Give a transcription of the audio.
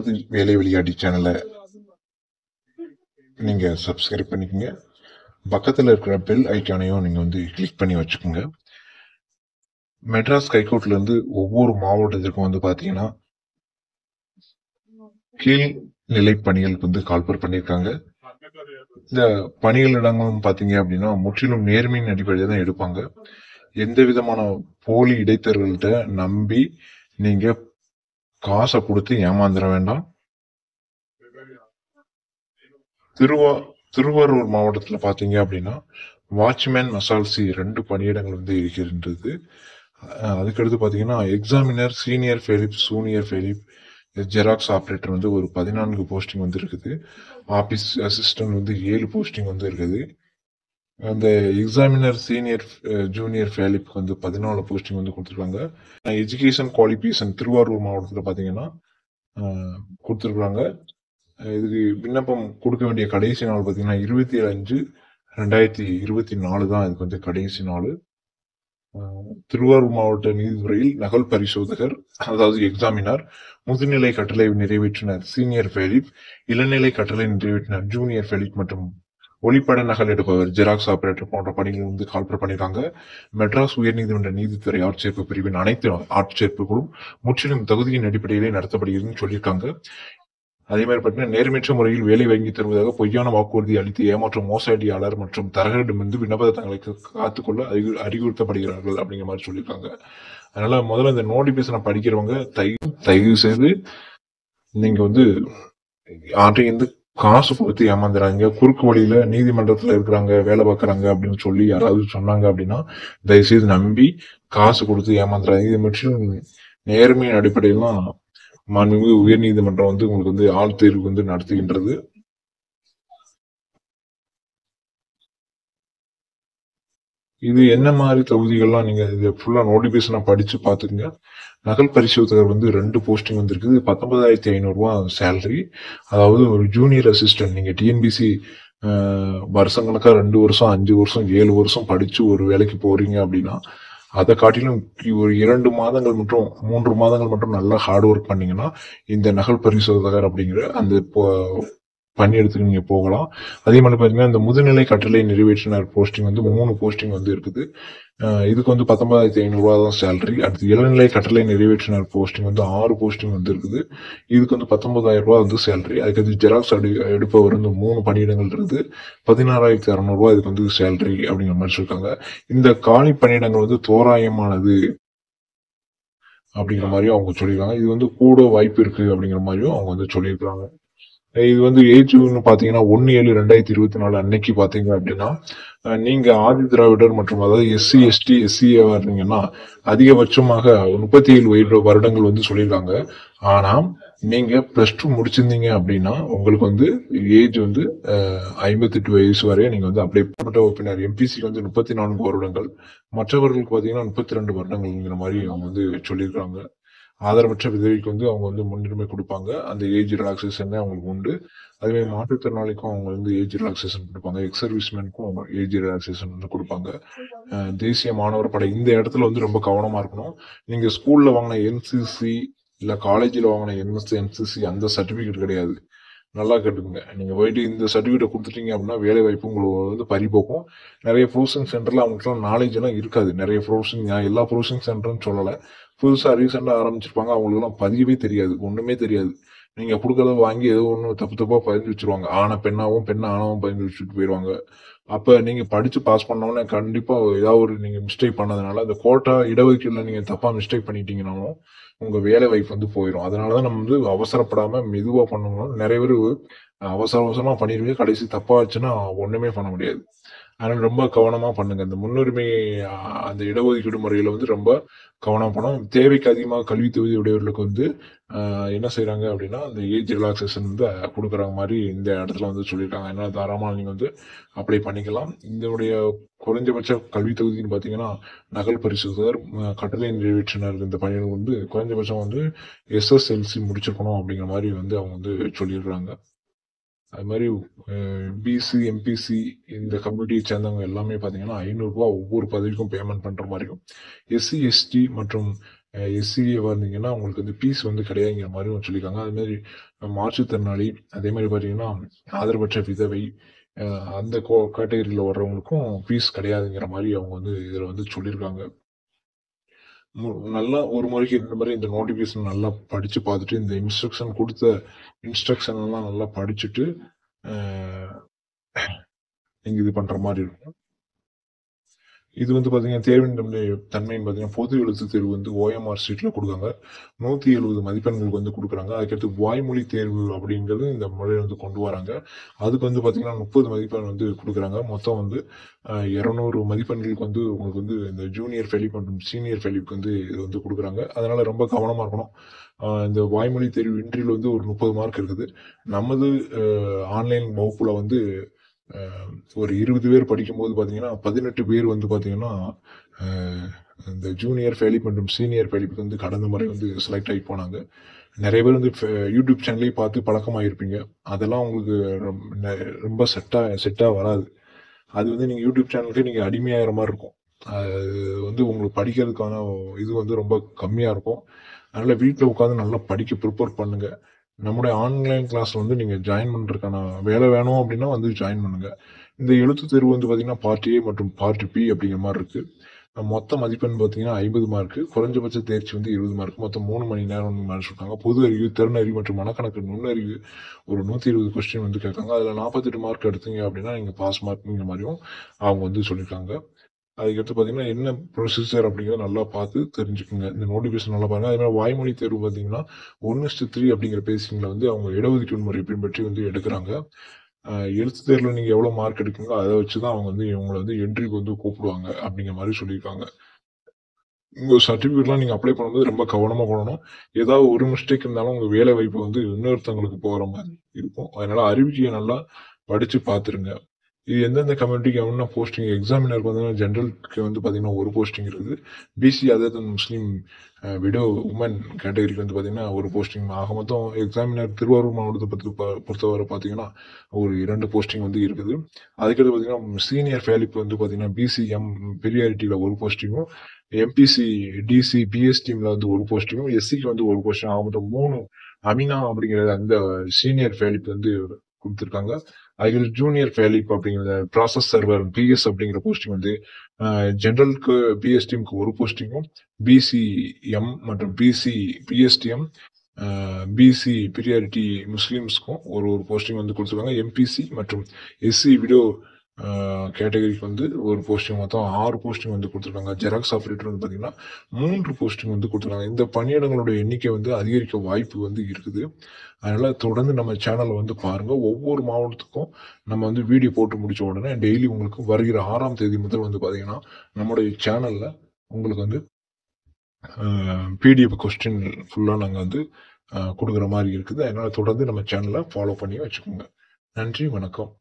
நமது வேலை விளையாடி சேனலை நீங்க சப்ஸ்கிரைப் பண்ணிக்கோங்க. பக்கத்துல இருக்கிற பெல் ஐக்கானையும் நீங்க கிளிக் பண்ணி வச்சுக்கோங்க. மெட்ராஸ் ஹைகோர்ட்ல இருந்து ஒவ்வொரு மாவட்டத்திற்கும் பாத்தீங்கன்னா கீழ் நிலை பணிகளுக்கு கால்பர் பண்ணியிருக்காங்க. இந்த பணிகளிடங்களும் பாத்தீங்க அப்படின்னா முற்றிலும் நேர்மையின் அடிப்படையில் தான் எடுப்பாங்க. எந்த விதமான போலி இடைத்தரகர்கள்ட்ட நம்பி நீங்க காசை கொடுத்து ஏமாந்துட வேண்டாம். திருவாரூர் மாவட்டத்துல பாத்தீங்க அப்படின்னா வாட்ச்மேன் மசால்சி 2 பணியிடங்கள் இருக்கின்றது. அதுக்கடுத்து பாத்தீங்கன்னா எக்ஸாமினர் சீனியர் ஃபெலிப் ஜூனியர் ஃபெலிப் ஜெராக்ஸ் ஆபரேட்டர் ஒரு 14 போஸ்டிங் இருக்குது. ஆபீஸ் அசிஸ்டன்ட் 7 போஸ்டிங் இருக்குது. அந்த எக்ஸாமினர் சீனியர் ஜூனியர் ஃபெலிப் 14 போஸ்டிங் கொடுத்துருக்காங்க. எஜுகேஷன் குவாலிஃபிகேஷன் திருவாரூர் மாவட்டத்துல பாத்தீங்கன்னா கொடுத்துருக்காங்க. இதுக்கு விண்ணப்பம் கொடுக்க வேண்டிய கடைசி நாள் பாத்தீங்கன்னா 27/5/2024 தான் இதுக்கு கடைசி நாள். திருவாரூர் மாவட்ட நீதித்துறையில் நகல் பரிசோதகர் அதாவது எக்ஸாமினர், முதுநிலை கட்டளை நிறைவேற்றினர் சீனியர் ஃபெலிப், இளநிலை கட்டளை நிறைவேற்றினர் ஜூனியர் ஃபெலிப் மற்றும் ஒளிப்பட நகல் எடுப்பவர் ஜெராக்ஸ் ஆபரேட்டர் போன்ற பணிகள் கால்பர் பண்ணிருக்காங்க. மெட்ராஸ் உயர்நீதிமன்ற நீதித்துறை ஆட்சேர்ப்பு பிரிவின் அனைத்து ஆட்சேர்ப்புகளும் முற்றிலும் தகுதியின் அடிப்படையிலே நடத்தப்படுகிறதுன்னு சொல்லியிருக்காங்க. அதே மாதிரி பார்த்தீங்கன்னா நேர்மையற்ற முறையில் வேலை வாங்கி தருவதாக பொய்யான வாக்குறுதி அளித்து ஏமாற்றும் மோசடியாளர் மற்றும் தரகரிடமிருந்து விண்ணப்பங்களை காத்துக்கொள்ள அறிவுறுத்தப்படுகிறார்கள் அப்படிங்கிற மாதிரி சொல்லியிருக்காங்க. அதனால முதல்ல இந்த நோட்டிபிகேஷனை படிக்கிறவங்க தயவு செய்து நீங்க யார்ட்டையும் காசு கொடுத்து ஏமாந்துறாங்க. குறுக்கு வழியில நீதிமன்றத்துல இருக்கிறாங்க, வேலை பார்க்கறாங்க அப்படின்னு சொல்லி யாராவது சொன்னாங்க அப்படின்னா தயவுசெய்து நம்பி காசு கொடுத்து ஏமாந்துறாங்க. இது முற்றிலும் நேர்மையின் அடிப்படையில் தான் மாண்புமிகு உயர் நீதிமன்றம் உங்களுக்கு ஆள் தேர்வு நடத்துகின்றது. இது என்ன மாதிரி தொகுதிகள்லாம் நீங்க இது ஃபுல்லா நோட்டிபிகேஷனா படிச்சு பாத்துக்கங்க. நகல் பரிசோதகர் 2 போஸ்டிங் இருக்குது. 19,500 ரூபாய் சேலரி. அதாவது ஒரு ஜூனியர் அசிஸ்டன்ட் நீங்க டிஎன்பிசி வருஷங்களுக்கா 2 வருஷம் 5 வருஷம் 7 வருஷம் படிச்சு ஒரு வேலைக்கு போறீங்க அப்படின்னா அதை காட்டிலும் ஒரு 2 மாதங்கள் மற்றும் 3 மாதங்கள் மட்டும் நல்லா ஹார்ட் ஒர்க் பண்ணீங்கன்னா இந்த நகல் பரிசோதகர் அப்படிங்கிற அந்த பணி எடுத்துக்கு நீங்க போகலாம். அதே மாதிரி பாத்தீங்கன்னா இந்த முதுநிலை கட்டளை நிறைவேற்றினர் போஸ்டிங் 3 போஸ்டிங் இருக்குது. இதுக்கு 19,500 ரூபாய் தான் சேலரி. அடுத்து இளநிலை கட்டளை நிறைவேற்றினர் போஸ்டிங் 6 போஸ்டிங் இருக்குது. இதுக்கு 19,000 ரூபாய் சேலரி. அதுக்கு ஜெராக்ஸ் எடுப்பவர் 3 பணியிடங்கள் இருக்குது. 16,600 ரூபாய் இதுக்கு சேலரி அப்படிங்கிற மாதிரி சொல்லிருக்காங்க. இந்த காலி பணியிடங்கள் தோராயமானது அப்படிங்கிற மாதிரியும் அவங்க சொல்லியிருக்காங்க. இது கூட வாய்ப்பு இருக்கு அப்படிங்கிற மாதிரியும் அவங்க சொல்லியிருக்காங்க. இது ஏஜ் பாத்தீங்கன்னா 1/7/2024 அன்னைக்கு பாத்தீங்க அப்படின்னா நீங்க ஆதி திராவிடர் மற்றும் அதாவது SC ST SCA இருந்தீங்கன்னா அதிகபட்சமாக 37 வருடங்கள் சொல்லியிருக்காங்க. ஆனா நீங்க +2 முடிச்சிருந்தீங்க அப்படின்னா உங்களுக்கு ஏஜ் 58 வயசு வரை நீங்க அப்ளை பண்ண உறுப்பினர். எம்பிசிக்கு 34 வருடங்கள், மற்றவர்களுக்கு பாத்தீங்கன்னா 32 வருடங்கள்ங்கிற மாதிரி அவங்க சொல்லியிருக்காங்க. ஆதரவற்ற விதவைக்கு அவங்க முன்னுரிமை கொடுப்பாங்க. அந்த ஏஜ் ரிலாக்ஸேஷன் அவங்களுக்கு உண்டு. அதே மாதிரி மாற்றுத்திறனாளிக்கும் அவங்க ஏஜ் ரிலாக்ஸேஷன் கொடுப்பாங்க. எக்ஸ் சர்வீஸ்மேனுக்கும் ஏஜ் ரிலாக்ஸேஷன் கொடுப்பாங்க. தேசிய மாணவர் படை இந்த இடத்துல ரொம்ப கவனமா இருக்கணும். நீங்க ஸ்கூல்ல வாங்கின NCC இல்ல காலேஜ்ல வாங்கின NCC அந்த சர்டிபிகேட் கிடையாது. நல்லா கேட்டுக்கோங்க. நீங்க போயிட்டு இந்த சர்டிபிகேட் கொடுத்துட்டீங்க அப்படின்னா வேலை வாய்ப்பு உங்களுக்கு பறிபோக்கும். நிறைய ப்ரொஃபஷனல் சென்டர்ல அவங்களுக்கு நாலேஜ் எல்லாம் இருக்காது. நிறைய எல்லா ப்ரொஃபஷனல் சென்டர்னு சொல்லல, புதுசா ரீசெண்டா ஆரம்பிச்சிருப்பாங்க. அவங்களுக்கு எல்லாம் பதியவே தெரியாது, ஒண்ணுமே தெரியாது. நீங்க கொடுக்கறத வாங்கி ஏதோ ஒண்ணு தப்பா பதிஞ்சு வச்சிருவாங்க. ஆன பெண்ணாவும் பெண்ண ஆணவம் பதிஞ்சு வச்சுட்டு போயிடுவாங்க. அப்ப நீங்க படிச்சு பாஸ் பண்ணோன்னே கண்டிப்பா ஏதாவது நீங்க மிஸ்டேக் பண்ணதுனால அந்த கோட்டா இடஒதுக்கீடுல நீங்க தப்பா மிஸ்டேக் பண்ணிட்டீங்கன்னாலும் உங்க வேலை வாய்ப்பு போயிடும். அதனாலதான் நம்ம அவசரப்படாம மெதுவா பண்ணணும். நிறைய பேர் அவசரமா பண்ணிடுவீங்க, கடைசி தப்பா ஆச்சுன்னா ஒண்ணுமே பண்ண முடியாது. அதனால ரொம்ப கவனமா பண்ணுங்க. இந்த முன்னுரிமை அந்த இடஒதுக்கீடு முறையில ரொம்ப கவனம் பண்ணணும். தேவைக்கு அதிகமாக கல்வி தகுதி உடையவர்களுக்கு என்ன செய்யறாங்க அப்படின்னா அந்த ஏஜ் ரிலாக்ஸேஷன் கொடுக்குற மாதிரி இந்த இடத்துல சொல்லியிருக்காங்க. அதனால தாராளமா நீங்க அப்ளை பண்ணிக்கலாம். இதனுடைய குறைஞ்சபட்ச கல்வி தகுதின்னு பாத்தீங்கன்னா நகல் பரிசோதகர், கட்டளை நிறைவேற்றினர் இந்த பணிகள் குறைஞ்சபட்சம் SSLC முடிச்சிருக்கணும் அப்படிங்கிற மாதிரி அவங்க சொல்லிடுறாங்க. அது மாதிரி பிசி எம்பிசி இந்த கம்யூனிட்டியை சேர்ந்தவங்க எல்லாமே பாத்தீங்கன்னா 500 ரூபாய் ஒவ்வொரு பதவிக்கும் பேமெண்ட் பண்ற மாதிரியும், SC ST மற்றும் எஸ்சிஏவா இருந்தீங்கன்னா உங்களுக்கு வந்து ஃபீஸ் வந்து கிடையாதுங்கிற மாரியும் சொல்லியிருக்காங்க. அது மாரி மாற்றுத்திறனாளி, அதே மாரி பார்த்தீங்கன்னா ஆதரவற்ற விதவை, அ அந்த கேட்டகரில வர்றவங்களுக்கும் ஃபீஸ் கிடையாதுங்கிற மாரி அவங்க வந்து இதுல வந்து சொல்லியிருக்காங்க. நல்லா ஒரு முறைக்கு 2 முறை இந்த நோட்டிஃபிகேஷன் நல்லா படிச்சு பார்த்துட்டு, இந்த இன்ஸ்ட்ரக்ஷன் எல்லாம் நல்லா படிச்சுட்டு, அ நீங்க இது பண்ற மாரி இருக்கும். இது வந்து பார்த்தீங்கன்னா, தேர்வின் தன்மைன்னு பார்த்தீங்கன்னா, பொது எழுத்துத் தேர்வு வந்து ஓஎம்ஆர் ஷீட்ல குடுக்காங்க. 170 மதிப்பெண்களுக்கு வந்து குடுக்குறாங்க. அதுக்கடுத்து வாய்மொழி தேர்வு அப்படிங்கிறது இந்த முறைய வந்து கொண்டு வராங்க. அதுக்கு வந்து பார்த்தீங்கன்னா, 30 மதிப்பெண் வந்து குடுக்குறாங்க. மொத்தம் வந்து 200 மதிப்பெண்களுக்கு வந்து உங்களுக்கு வந்து இந்த ஜூனியர் ஃபெலிப் மற்றும் சீனியர் ஃபெலிப்க்கு வந்து இது வந்து குடுக்குறாங்க. அதனால ரொம்ப கவனமா இருக்கணும். இந்த வாய்மொழி தேர்வு இன்டர்வியூல வந்து ஒரு 30 மார்க் இருக்குது. நமது அ ஆன்லைன் வகுப்புல வந்து அ ஒரு 20 பேர் படிக்கும்போது பார்த்தீங்கன்னா, 18 பேர் வந்து பார்த்தீங்கன்னா, அ இந்த ஜூனியர் ஃபெலிப் மற்றும் சீனியர் ஃபெலிப்க்கு வந்து கடந்த முறை வந்து செலக்ட் ஆகி போனாங்க. நெறைய பேர் வந்து யூடியூப் சேனலே பார்த்து பழக்கமாயிருப்பீங்க. அதெல்லாம் உங்களுக்கு ரொம்ப செட்டா வராது. அது வந்து நீங்க யூடியூப் சேனலுக்கே நீங்க அடிமையாகிற மாரி இருக்கும். அது வந்து உங்களுக்கு படிக்கிறதுக்கான இது வந்து ரொம்ப கம்மியா இருக்கும். அதனால வீட்ல உட்கார்ந்து நல்லா படிக்க ப்ரிப்பேர் பண்ணுங்க. நம்முடைய ஆன்லைன் கிளாஸ்ல வந்து நீங்க ஜாயின் பண்றதுக்கான வேலை வேணும் அப்டின்னா வந்து ஜாயின் பண்ணுங்க. இந்த எழுத்துத் தேர்வு வந்து பார்த்தீங்கன்னா, பார்ட் ஏ மற்றும் பார்ட் பி அப்படிங்கிற மாரி இருக்கு. மொத்த மதிப்பெண் பார்த்தீங்கன்னா 50 மார்க்கு. குறைந்தபட்ச தேர்ச்சி வந்து 20 மார்க். மொத்தம் 3 மணி நேரம் மேல சொல்றாங்க. பொது அறிவு, திறனறிவு மற்றும் மனக்கணக்கு நுண்ணறிவு ஒரு 120 கொஸ்டின் வந்து கேட்காங்க. அதுல 48 மார்க் எடுத்தீங்க அப்படின்னா, நீங்க பாஸ் மார்க்ங்கிற மாரியும் அவங்க வந்து சொல்லியிருக்காங்க. அதுக்கடுத்து பார்த்தீங்கன்னா, என்ன ப்ரொசீஜர் அப்படிங்கிறத நல்லா பார்த்து தெரிஞ்சுக்கங்க. இந்த நோட்டிஃபிகேஷன் நல்லா பாருங்க. அதே மாரி வாய்மொழி தேர்வு பார்த்தீங்கன்னா, 1:3 அப்படிங்கிற பேசிங்ல வந்து அவங்க இடஒதுக்கீடு முறை பின்பற்றி வந்து எடுக்குறாங்க. அ எழுத்துத் தேர்வுல நீங்க எவ்வளோ மார்க் எடுக்கிறீங்களோ, அத வச்சு தான் அவங்க வந்து இவங்கள வந்து என்ட்ரிக்கு வந்து கூப்பிடுவாங்க அப்படிங்கிற மாரி சொல்லியிருக்காங்க. உங்க சர்டிஃபிகேட்லாம் நீங்க அப்ளை பண்ணும்போது ரொம்ப கவனமா பண்ணணும். ஏதாவது ஒரு மிஸ்டேக் இருந்தாலும் உங்க வேலை வாய்ப்பு வந்து இன்னொருத்தவங்களுக்கு போற மாரி இருக்கும். அதனால அறிவிக்கைய நல்லா படிச்சு பார்த்துருங்க. இது எந்தெந்த கம்யூனிட்டிக்கு என்ன போஸ்டிங் எக்ஸாமினருக்கு வந்து ஜெனரலுக்கு வந்து பார்த்தீங்கன்னா, ஒரு போஸ்டிங் இருக்குது. பிசி அதர் தென் முஸ்லீம் விடோ உமன் கேட்டகரிக்கு வந்து பார்த்தீங்கன்னா, ஒரு போஸ்டிங் ஆக மொத்தம் எக்ஸாமினர் திருவாரூர் மாவட்டத்த பொறுத்தவரை பார்த்தீங்கன்னா, ஒரு 2 போஸ்டிங் வந்து இருக்குது. அதுக்கடுத்து பார்த்தீங்கன்னா, சீனியர் ஃபேலிப் வந்து பார்த்தீங்கன்னா, பிசிஎம் பெரியாரிட்டில ஒரு போஸ்டிங்கும், எம்பிசி, டிசி, பிஎஸ் டீம்ல வந்து ஒரு போஸ்டிங்கும், எஸ்சிக்கு வந்து ஒரு போஸ்டிங் ஆக மொத்தம் 3 அமினா அப்படிங்கிற அந்த சீனியர் ஃபேலிப் வந்து குடுத்துருக்காங்க. அதுக்கு ஜூனியர் ஃபேலிப் அப்படிங்கிற ப்ராசஸ் சர்வர் பிஎஸ் அப்படிங்கிற போஸ்டிங் வந்து ஜெனரலுக்கு பிஎஸ் டீமுக்கு ஒரு போஸ்டிங்கும், பிசிஎம் மற்றும் பிஎஸ்டிஎம், பிசி பிரியாரிட்டி முஸ்லிம்ஸ்க்கும் ஒரு ஒரு போஸ்டிங் வந்து கொடுத்துருக்காங்க. எம்பிசி மற்றும் எஸ்சி விடோ கேட்டகரிக்கு வந்து ஒரு போஸ்டிங் மொத்தம் 6 போஸ்டிங் வந்து கொடுத்துருக்காங்க. ஜெராக்ஸ் ஆபரேட்டர் வந்து பார்த்தீங்கன்னா 3 போஸ்டிங் வந்து கொடுத்துருக்காங்க. இந்த பணியிடங்களோட எண்ணிக்கை வந்து அதிகரிக்க வாய்ப்பு வந்து இருக்குது. அதனால தொடர்ந்து நம்ம சேனல வந்து பாருங்க. ஒவ்வொரு மாவட்டத்துக்கும் நம்ம வந்து வீடியோ போட்டு முடிச்ச உடனே டெய்லி உங்களுக்கு வருகிற 6ஆம் தேதி முதல் வந்து பார்த்தீங்கன்னா, நம்முடைய சேனல்ல உங்களுக்கு வந்து பிடிஎஃப் கொஸ்டின் ஃபுல்லா நாங்க வந்து குடுக்குற மாரி இருக்குது. அதனால தொடர்ந்து நம்ம சேனல ஃபாலோ பண்ணி வச்சுக்கோங்க. நன்றி, வணக்கம்.